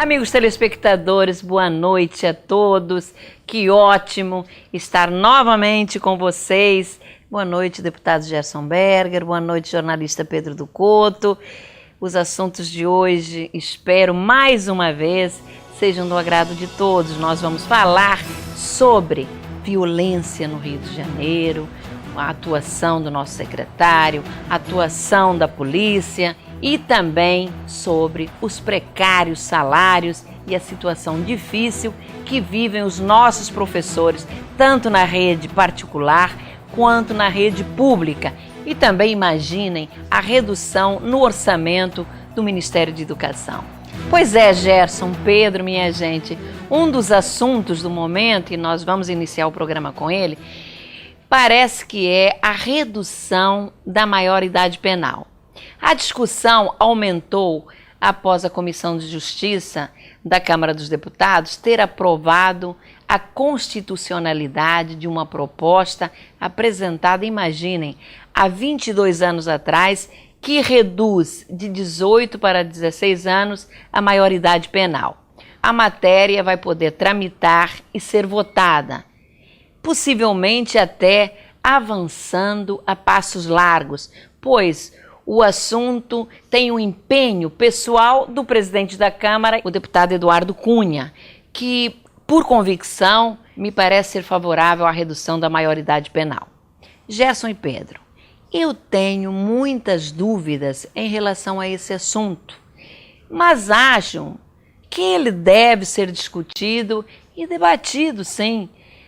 Amigos telespectadores, boa noite a todos. Que ótimo estar novamente com vocês. Boa noite, deputado Gerson Berger. Boa noite, jornalista Pedro do Couto. Os assuntos de hoje, espero mais uma vez, sejam do agrado de todos. Nós vamos falar sobre violência no Rio de Janeiro, a atuação do nosso secretário, a atuação da polícia e também sobre os precários salários e a situação difícil que vivem os nossos professores, tanto na rede particular quanto na rede pública. E também imaginem a redução no orçamento do Ministério de Educação. Pois é, Gerson, Pedro, minha gente, um dos assuntos do momento, e nós vamos iniciar o programa com ele, parece que é a redução da maioridade penal. A discussão aumentou após a Comissão de Justiça da Câmara dos Deputados ter aprovado a constitucionalidade de uma proposta apresentada, imaginem, há 22 anos atrás, que reduz de 18 para 16 anos a maioridade penal. A matéria vai poder tramitar e ser votada, possivelmente até avançando a passos largos, pois o assunto tem um empenho pessoal do presidente da Câmara, o deputado Eduardo Cunha, que, por convicção, me parece ser favorável à redução da maioridade penal. Gerson e Pedro, eu tenho muitas dúvidas em relação a esse assunto, mas acho que ele deve ser discutido e debatido, sim,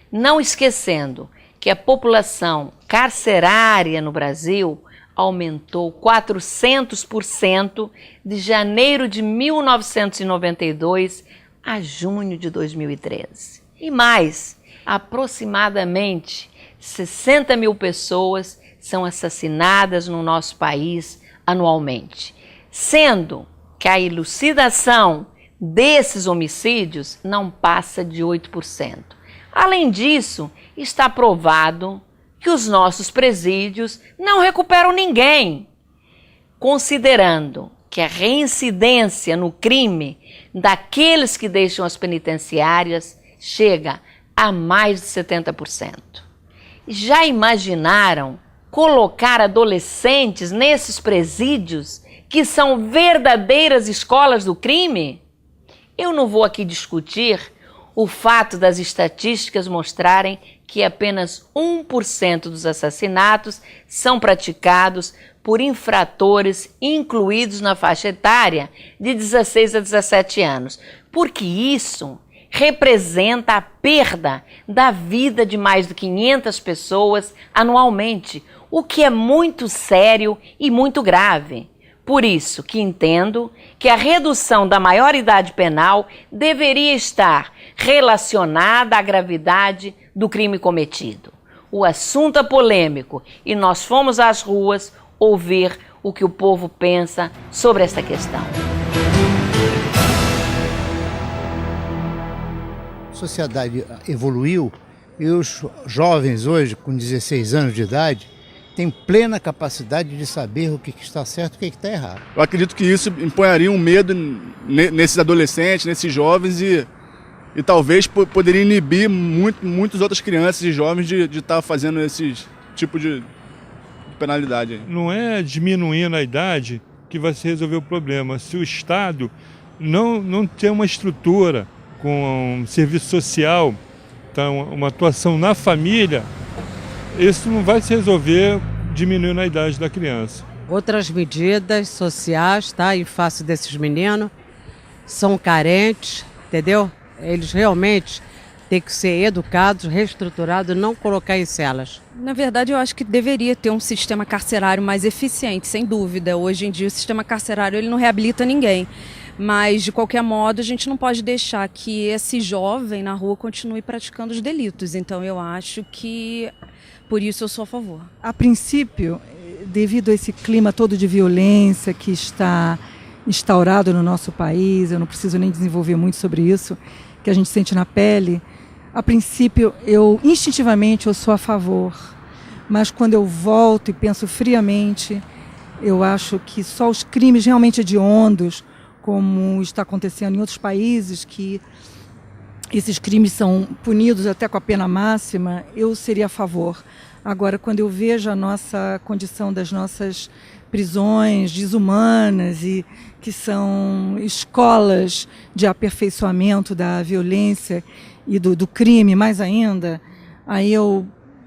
não esquecendo que a população carcerária no Brasil aumentou 400% de janeiro de 1992 a junho de 2013. E mais, aproximadamente 60 mil pessoas são assassinadas no nosso país anualmente, sendo que a elucidação desses homicídios não passa de 8%. Além disso, está provado que os nossos presídios não recuperam ninguém, considerando que a reincidência no crime daqueles que deixam as penitenciárias chega a mais de 70%. Já imaginaram colocar adolescentes nesses presídios que são verdadeiras escolas do crime? Eu não vou aqui discutir o fato das estatísticas mostrarem que apenas 1% dos assassinatos são praticados por infratores incluídos na faixa etária de 16 a 17 anos, porque isso representa a perda da vida de mais de 500 pessoas anualmente, o que é muito sério e muito grave. Por isso que entendo que a redução da maioridade penal deveria estar relacionada à gravidade do crime cometido. O assunto é polêmico e nós fomos às ruas ouvir o que o povo pensa sobre essa questão. A sociedade evoluiu e os jovens hoje, com 16 anos de idade, têm plena capacidade de saber o que está certo e o que está errado. Eu acredito que isso imponharia um medo nesses adolescentes, nesses jovens e talvez poderia inibir muitas outras crianças e jovens de estar fazendo esse tipo de penalidade. Não é diminuindo a idade que vai se resolver o problema. Se o Estado não tem uma estrutura com um serviço social, então, uma atuação na família, isso não vai se resolver diminuindo a idade da criança. Outras medidas sociais, tá, em face desses meninos, são carentes, entendeu? Eles realmente têm que ser educados, reestruturados, não colocar em celas. Na verdade, eu acho que deveria ter um sistema carcerário mais eficiente, sem dúvida. Hoje em dia, o sistema carcerário ele não reabilita ninguém. Mas, de qualquer modo, a gente não pode deixar que esse jovem na rua continue praticando os delitos. Então, eu acho que, por isso, eu sou a favor. A princípio, devido a esse clima todo de violência que está instaurado no nosso país, eu não preciso nem desenvolver muito sobre isso, que a gente sente na pele, a princípio, instintivamente, eu sou a favor. Mas, quando eu volto e penso friamente, eu acho que só os crimes realmente hediondos, como está acontecendo em outros países, que esses crimes são punidos até com a pena máxima, eu seria a favor. Agora, quando eu vejo a nossa condição das nossas prisões desumanas e que são escolas de aperfeiçoamento da violência e do crime, mais ainda, aí eu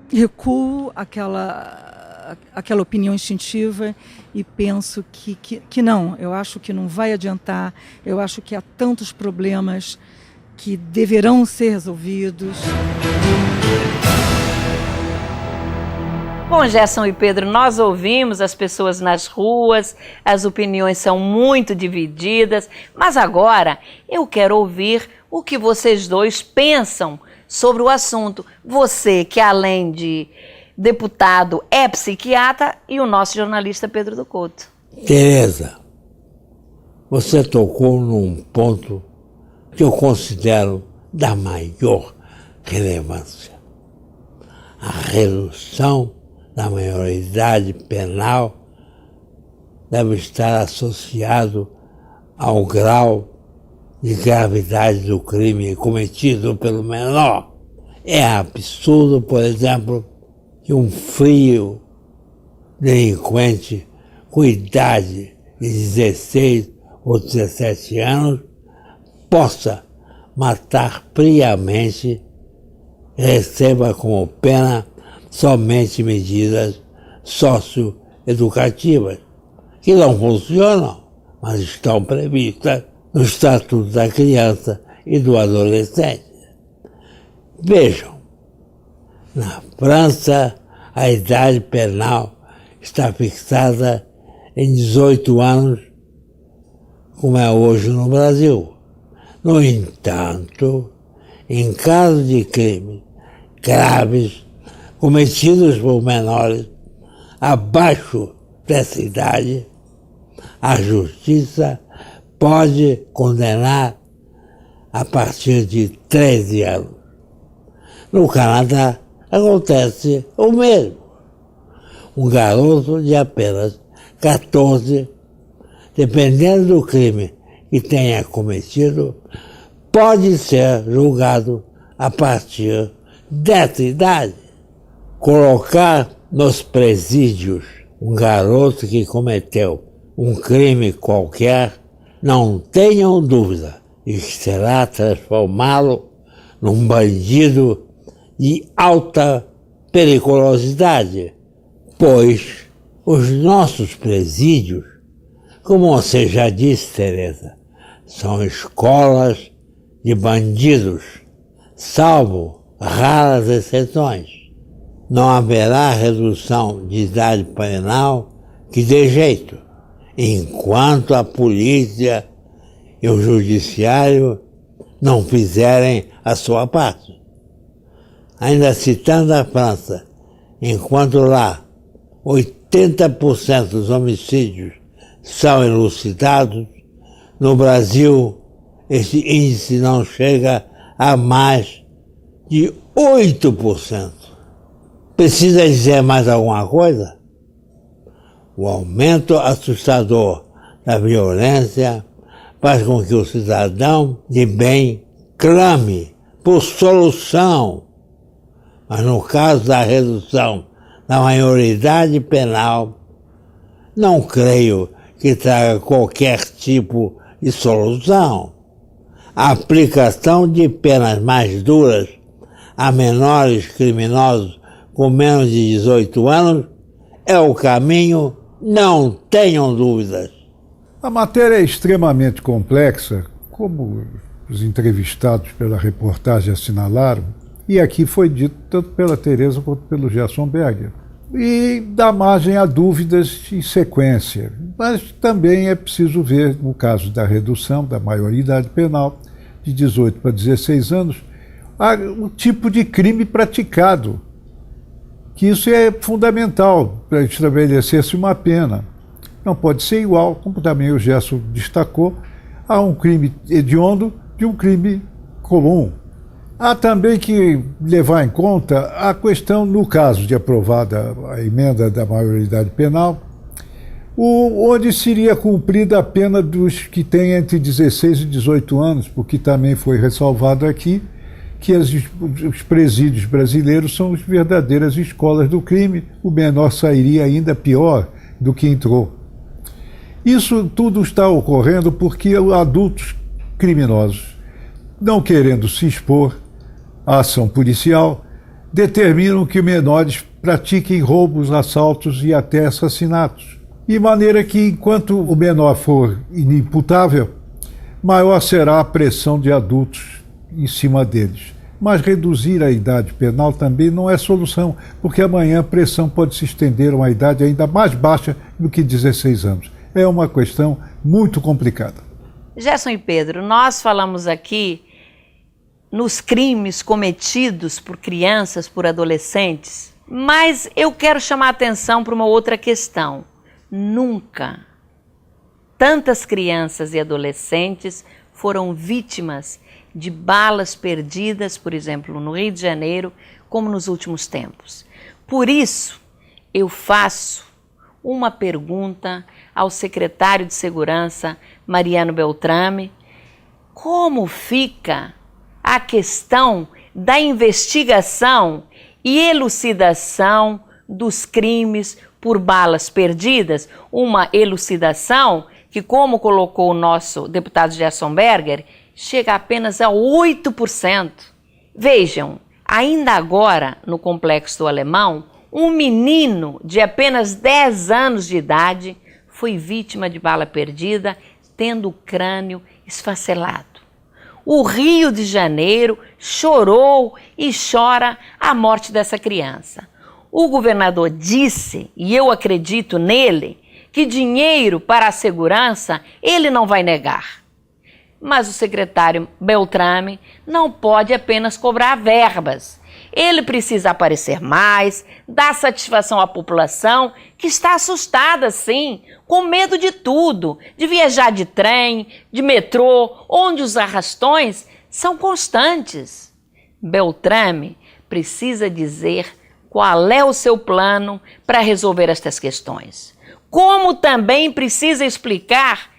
recuo aquela opinião instintiva e penso que não, eu acho que não vai adiantar, eu acho que há tantos problemas que deverão ser resolvidos. Bom, Gerson e Pedro, nós ouvimos as pessoas nas ruas, as opiniões são muito divididas, mas agora eu quero ouvir o que vocês dois pensam sobre o assunto. Você, que além de deputado, é psiquiatra, e o nosso jornalista Pedro do Couto. Tereza, você tocou num ponto que eu considero da maior relevância. A redução da maioridade penal deve estar associado ao grau de gravidade do crime cometido pelo menor. É absurdo, por exemplo, que um frio delinquente com idade de 16 ou 17 anos possa matar friamente e receba como pena somente medidas socioeducativas, que não funcionam, mas estão previstas no Estatuto da Criança e do Adolescente. Vejam, na França a idade penal está fixada em 18 anos, como é hoje no Brasil. No entanto, em caso de crimes graves cometidos por menores abaixo dessa idade, a Justiça pode condenar a partir de 13 anos. No Canadá acontece o mesmo. Um garoto de apenas 14, dependendo do crime que tenha cometido, pode ser julgado a partir dessa idade. Colocar nos presídios um garoto que cometeu um crime qualquer, não tenham dúvida de que será transformá-lo num bandido de alta periculosidade, pois os nossos presídios, como você já disse, Tereza, são escolas de bandidos, salvo raras exceções. Não haverá redução de idade penal que dê jeito, enquanto a polícia e o judiciário não fizerem a sua parte. Ainda citando a França, enquanto lá 80% dos homicídios são elucidados, no Brasil esse índice não chega a mais de 8%. Precisa dizer mais alguma coisa? O aumento assustador da violência faz com que o cidadão de bem clame por solução. Mas no caso da redução da maioridade penal, não creio que traga qualquer tipo de solução. A aplicação de penas mais duras a menores criminosos com menos de 18 anos é o caminho, não tenham dúvidas. A matéria é extremamente complexa, como os entrevistados pela reportagem assinalaram, e aqui foi dito tanto pela Tereza quanto pelo Gerson Berger. E dá margem a dúvidas em sequência, mas também é preciso ver, no caso da redução da maioridade penal, de 18 para 16 anos, o tipo de crime praticado, que isso é fundamental para estabelecer-se uma pena. Não pode ser igual, como também o Gerson destacou, a um crime hediondo de um crime comum. Há também que levar em conta a questão, no caso de aprovada a emenda da maioridade penal, onde seria cumprida a pena dos que têm entre 16 e 18 anos, porque também foi ressalvado aqui que os presídios brasileiros são as verdadeiras escolas do crime. O menor sairia ainda pior do que entrou. Isso tudo está ocorrendo porque adultos criminosos, não querendo se expor à ação policial, determinam que menores pratiquem roubos, assaltos e até assassinatos. De maneira que, enquanto o menor for inimputável, maior será a pressão de adultos em cima deles. Mas reduzir a idade penal também não é solução, porque amanhã a pressão pode se estender a uma idade ainda mais baixa do que 16 anos. É uma questão muito complicada. Gerson e Pedro, nós falamos aqui nos crimes cometidos por crianças, por adolescentes, mas eu quero chamar a atenção para uma outra questão. Nunca tantas crianças e adolescentes foram vítimas de balas perdidas, por exemplo, no Rio de Janeiro, como nos últimos tempos. Por isso, eu faço uma pergunta ao secretário de Segurança, Mariano Beltrame: como fica a questão da investigação e elucidação dos crimes por balas perdidas? Uma elucidação que, como colocou o nosso deputado Gerson Berger, chega apenas a 8%. Vejam, ainda agora, no Complexo do Alemão, um menino de apenas 10 anos de idade foi vítima de bala perdida, tendo o crânio esfacelado. O Rio de Janeiro chorou e chora a morte dessa criança. O governador disse, e eu acredito nele, que dinheiro para a segurança ele não vai negar. Mas o secretário Beltrame não pode apenas cobrar verbas. Ele precisa aparecer mais, dar satisfação à população, que está assustada, sim, com medo de tudo, de viajar de trem, de metrô, onde os arrastões são constantes. Beltrame precisa dizer qual é o seu plano para resolver estas questões. Como também precisa explicar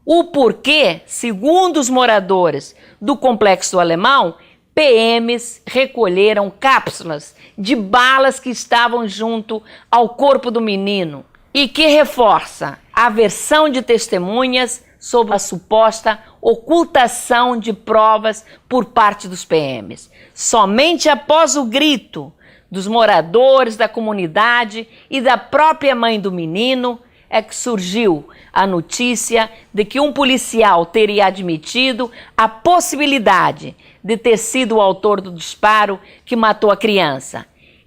o porquê, segundo os moradores do Complexo do Alemão, PMs recolheram cápsulas de balas que estavam junto ao corpo do menino e que reforça a versão de testemunhas sobre a suposta ocultação de provas por parte dos PMs. Somente após o grito dos moradores da comunidade e da própria mãe do menino é que surgiu a notícia de que um policial teria admitido a possibilidade de ter sido o autor do disparo que matou a criança,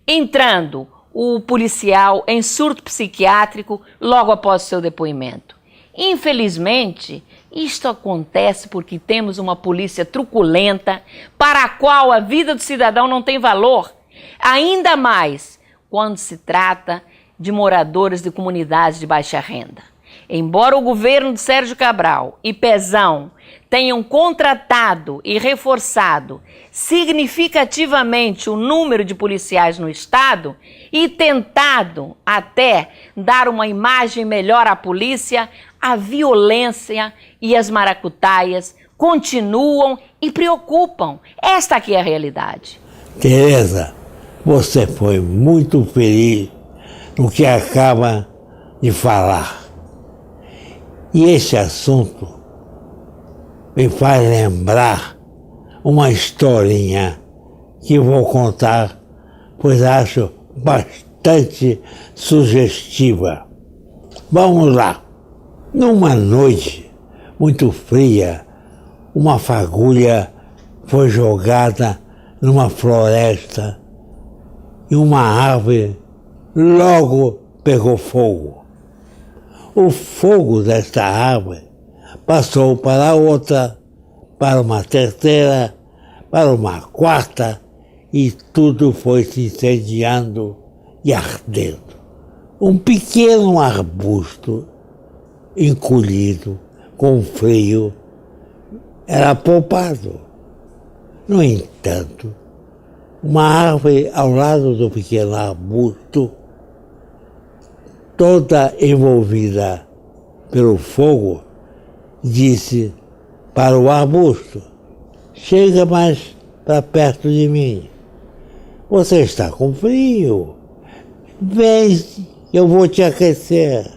entrando o policial em surto psiquiátrico logo após o seu depoimento. Infelizmente, isto acontece porque temos uma polícia truculenta para a qual a vida do cidadão não tem valor, ainda mais quando se trata de moradores de comunidades de baixa renda. Embora o governo de Sérgio Cabral e Pezão tenham contratado e reforçado significativamente o número de policiais no estado e tentado até dar uma imagem melhor à polícia, a violência e as maracutaias continuam e preocupam. Esta aqui é a realidade. Tereza, você foi muito feliz no que acaba de falar. E esse assunto me faz lembrar uma historinha que vou contar, pois acho bastante sugestiva. Vamos lá. Numa noite muito fria, uma fagulha foi jogada numa floresta e uma árvore logo pegou fogo. O fogo desta árvore passou para outra, para uma terceira, para uma quarta, e tudo foi se incendiando e ardendo. Um pequeno arbusto encolhido, com frio, era poupado. No entanto, uma árvore ao lado do pequeno arbusto toda envolvida pelo fogo, disse para o arbusto: chega mais para perto de mim. Você está com frio. Vem, eu vou te aquecer.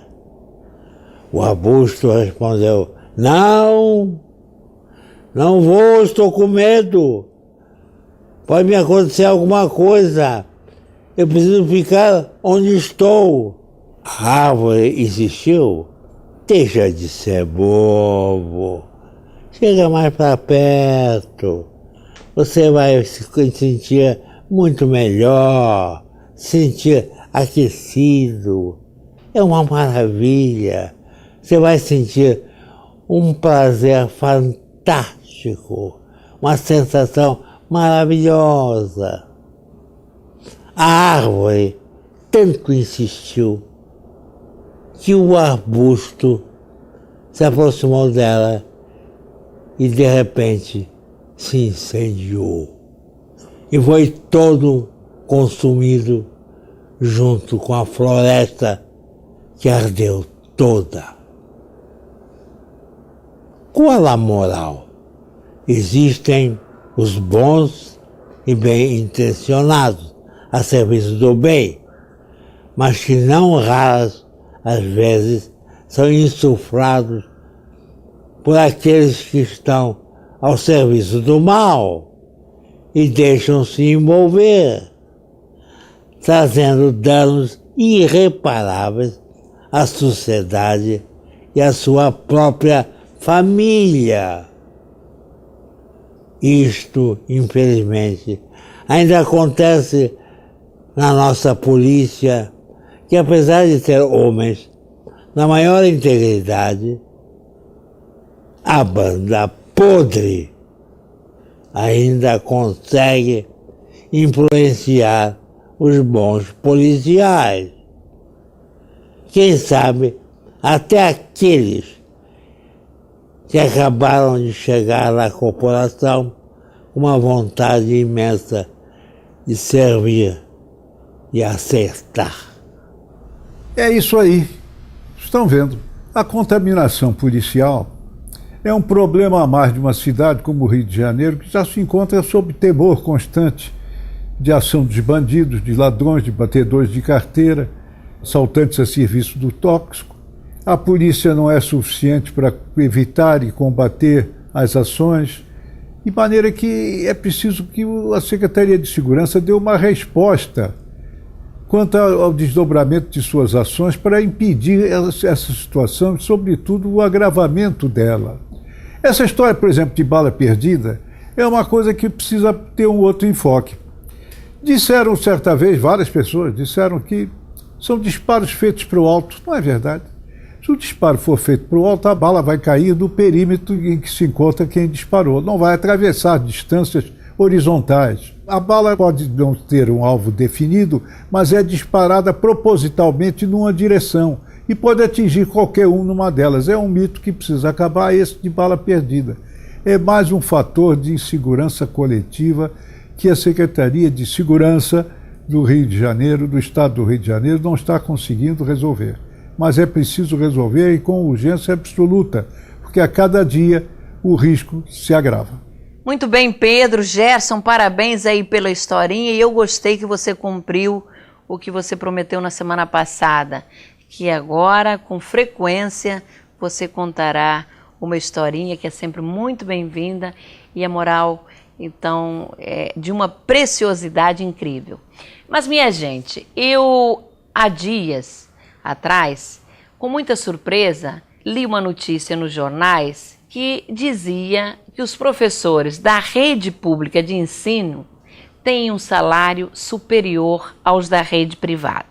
O arbusto respondeu: não vou, estou com medo. Pode me acontecer alguma coisa. Eu preciso ficar onde estou. A árvore insistiu: deixa de ser bobo. Chega mais para perto. Você vai se sentir muito melhor, sentir aquecido. É uma maravilha. Você vai sentir um prazer fantástico, uma sensação maravilhosa. A árvore tanto insistiu que o arbusto se aproximou dela e de repente se incendiou e foi todo consumido junto com a floresta que ardeu toda. Qual a moral? Existem os bons e bem intencionados a serviço do bem, mas que não raras às vezes são insuflados por aqueles que estão ao serviço do mal e deixam-se envolver, trazendo danos irreparáveis à sociedade e à sua própria família. Isto, infelizmente, ainda acontece na nossa polícia, que apesar de ter homens na maior integridade, a banda podre ainda consegue influenciar os bons policiais. Quem sabe até aqueles que acabaram de chegar na corporação com uma vontade imensa de servir e acertar. É isso aí. Estão vendo? A contaminação policial é um problema a mais de uma cidade como o Rio de Janeiro, que já se encontra sob temor constante de ação dos bandidos, de ladrões, de batedores de carteira, assaltantes a serviço do tóxico. A polícia não é suficiente para evitar e combater as ações, de maneira que é preciso que a Secretaria de Segurança dê uma resposta quanto ao desdobramento de suas ações para impedir essa situação e, sobretudo, o agravamento dela. Essa história, por exemplo, de bala perdida, é uma coisa que precisa ter um outro enfoque. Disseram certa vez, várias pessoas disseram que são disparos feitos para o alto. Não é verdade. Se o disparo for feito para o alto, a bala vai cair do perímetro em que se encontra quem disparou. Não vai atravessar distâncias horizontais. A bala pode não ter um alvo definido, mas é disparada propositalmente numa direção e pode atingir qualquer um numa delas. É um mito que precisa acabar, esse de bala perdida. É mais um fator de insegurança coletiva que a Secretaria de Segurança do Rio de Janeiro, do Estado do Rio de Janeiro, não está conseguindo resolver. Mas é preciso resolver e com urgência absoluta, porque a cada dia o risco se agrava. Muito bem, Pedro, Gerson, parabéns aí pela historinha e eu gostei que você cumpriu o que você prometeu na semana passada, que agora, com frequência, você contará uma historinha que é sempre muito bem-vinda e a moral, então, é de uma preciosidade incrível. Mas, minha gente, eu, há dias atrás, com muita surpresa, li uma notícia nos jornais que dizia que os professores da rede pública de ensino têm um salário superior aos da rede privada.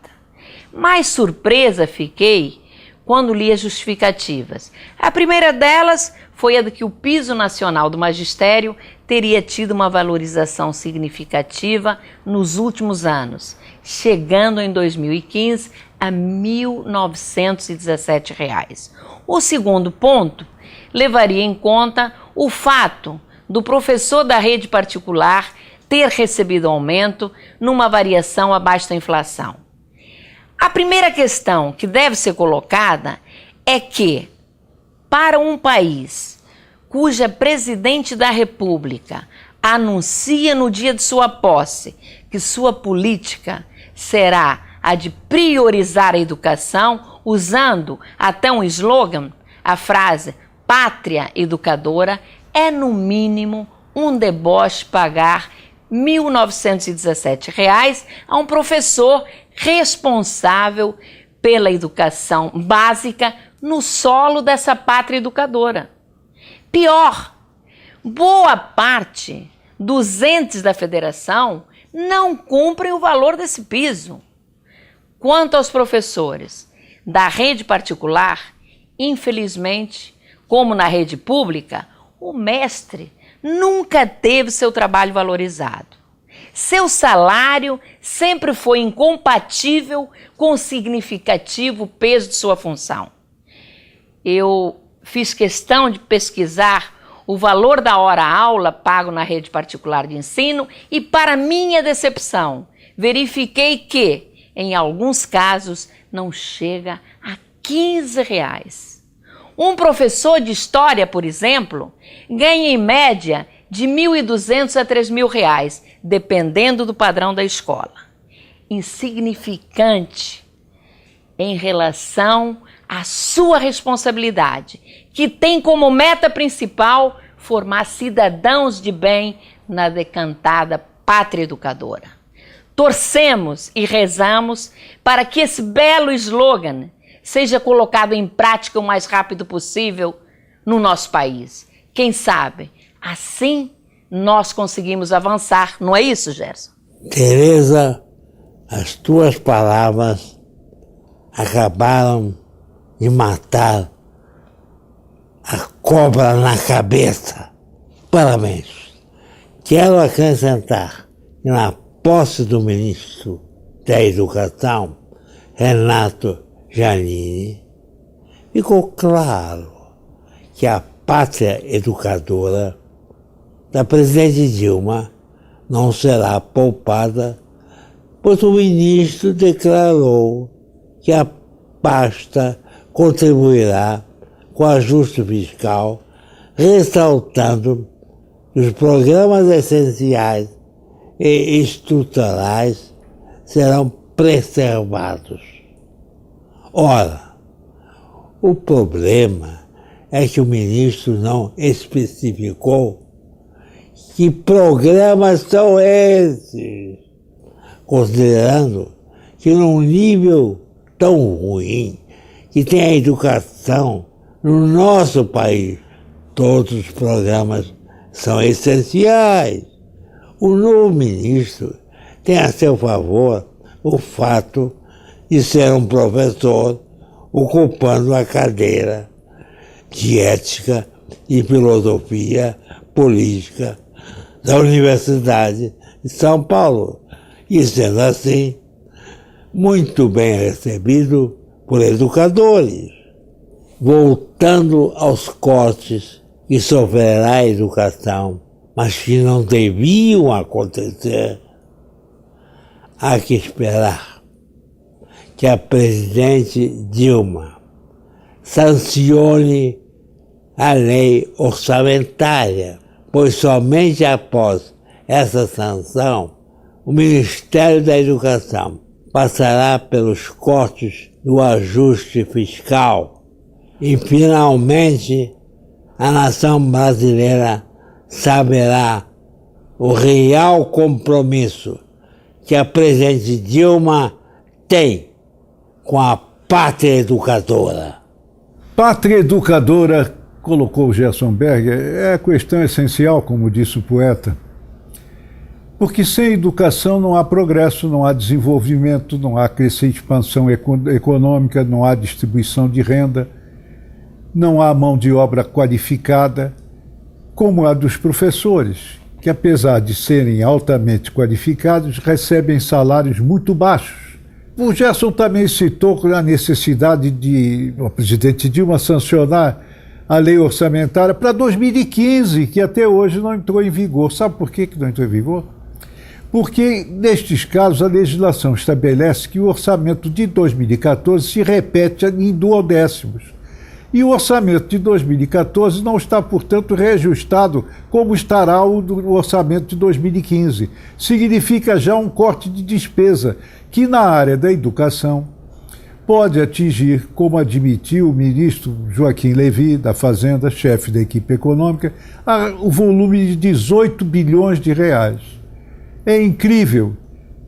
Mais surpresa fiquei quando li as justificativas. A primeira delas foi a de que o piso nacional do magistério teria tido uma valorização significativa nos últimos anos, chegando em 2015 a R$ 1.917. O segundo ponto levaria em conta o fato do professor da rede particular ter recebido aumento numa variação abaixo da inflação. A primeira questão que deve ser colocada é que, para um país cuja presidente da República anuncia no dia de sua posse que sua política será a de priorizar a educação, usando até um slogan, a frase pátria educadora, é no mínimo um deboche pagar R$ 1.917 a um professor responsável pela educação básica no solo dessa pátria educadora. Pior, boa parte dos entes da federação não cumprem o valor desse piso. Quanto aos professores da rede particular, infelizmente, como na rede pública, o mestre nunca teve seu trabalho valorizado. Seu salário sempre foi incompatível com o significativo peso de sua função. Eu fiz questão de pesquisar o valor da hora-aula pago na rede particular de ensino e, para minha decepção, verifiquei que, em alguns casos, não chega a R$ 15. Um professor de história, por exemplo, ganha em média de R$ 1.200 a R$ 3.000, dependendo do padrão da escola. Insignificante em relação à sua responsabilidade, que tem como meta principal formar cidadãos de bem na decantada pátria educadora. Torcemos e rezamos para que esse belo slogan seja colocado em prática o mais rápido possível no nosso país. Quem sabe, assim nós conseguimos avançar, não é isso, Gerson? Tereza, as tuas palavras acabaram de matar a cobra na cabeça. Parabéns. Quero acrescentar que na posse do ministro da Educação, Renato Giannini, ficou claro que a pátria educadora da presidente Dilma não será poupada, pois o ministro declarou que a pasta contribuirá com o ajuste fiscal, ressaltando que os programas essenciais e estruturais serão preservados. Ora, o problema é que o ministro não especificou que programas são esses, considerando que num nível tão ruim que tem a educação no nosso país, todos os programas são essenciais. O novo ministro tem a seu favor o fato de ser um professor ocupando a cadeira de ética e filosofia política da Universidade de São Paulo, e sendo assim, muito bem recebido por educadores. Voltando aos cortes que sofrerá a educação, mas que não deviam acontecer, há que esperar que a presidente Dilma sancione a lei orçamentária, pois somente após essa sanção, o Ministério da Educação passará pelos cortes do ajuste fiscal e, finalmente, a nação brasileira saberá o real compromisso que a presidente Dilma tem com a pátria educadora. Pátria educadora, colocou o Gerson Berger, é a questão essencial, como disse o poeta. Porque sem educação não há progresso, não há desenvolvimento, não há crescente expansão econômica, não há distribuição de renda, não há mão de obra qualificada, como a dos professores, que apesar de serem altamente qualificados, recebem salários muito baixos. O Gerson também citou a necessidade de o presidente Dilma sancionar a lei orçamentária para 2015, que até hoje não entrou em vigor. Sabe por que não entrou em vigor? Porque, nestes casos, a legislação estabelece que o orçamento de 2014 se repete em duodécimos. E o orçamento de 2014 não está, portanto, reajustado como estará o orçamento de 2015. Significa já um corte de despesa que, na área da educação, pode atingir, como admitiu o ministro Joaquim Levy, da Fazenda, chefe da equipe econômica, o volume de 18 bilhões de reais. É incrível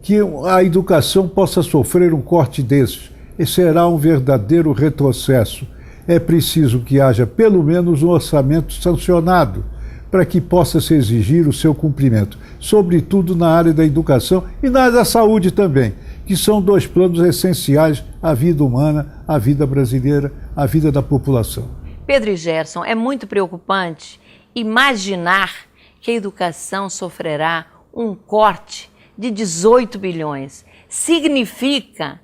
que a educação possa sofrer um corte desses. E será um verdadeiro retrocesso. É preciso que haja pelo menos um orçamento sancionado para que possa se exigir o seu cumprimento, sobretudo na área da educação e na área da saúde também, que são dois planos essenciais à vida humana, à vida brasileira, à vida da população. Pedro e Gerson, é muito preocupante imaginar que a educação sofrerá um corte de 18 bilhões. Significa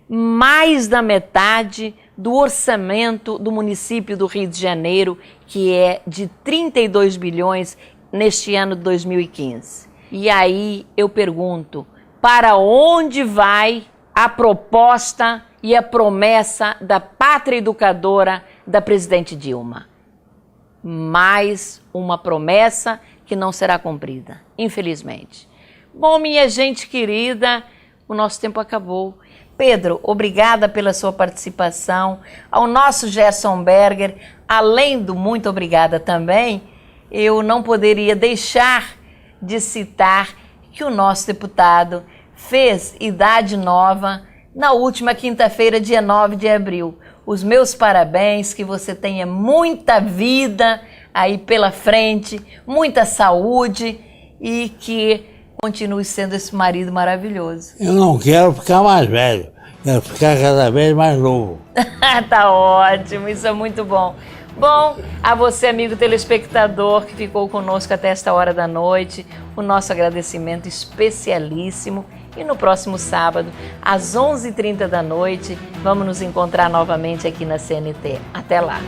mais da metade do orçamento do município do Rio de Janeiro, que é de 32 bilhões neste ano de 2015. E aí eu pergunto, para onde vai a proposta e a promessa da pátria educadora da presidente Dilma? Mais uma promessa que não será cumprida, infelizmente. Bom, minha gente querida, o nosso tempo acabou. Pedro, obrigada pela sua participação. Ao nosso Gerson Berger, além do muito obrigada também, eu não poderia deixar de citar que o nosso deputado fez idade nova na última quinta-feira, dia 9 de abril. Os meus parabéns, que você tenha muita vida aí pela frente, muita saúde e que continue sendo esse marido maravilhoso. Eu não quero ficar mais velho, quero ficar cada vez mais novo. Tá ótimo, isso é muito bom. Bom, a você, amigo telespectador, que ficou conosco até esta hora da noite, o nosso agradecimento especialíssimo. E no próximo sábado, às 11h30 da noite, vamos nos encontrar novamente aqui na CNT. Até lá!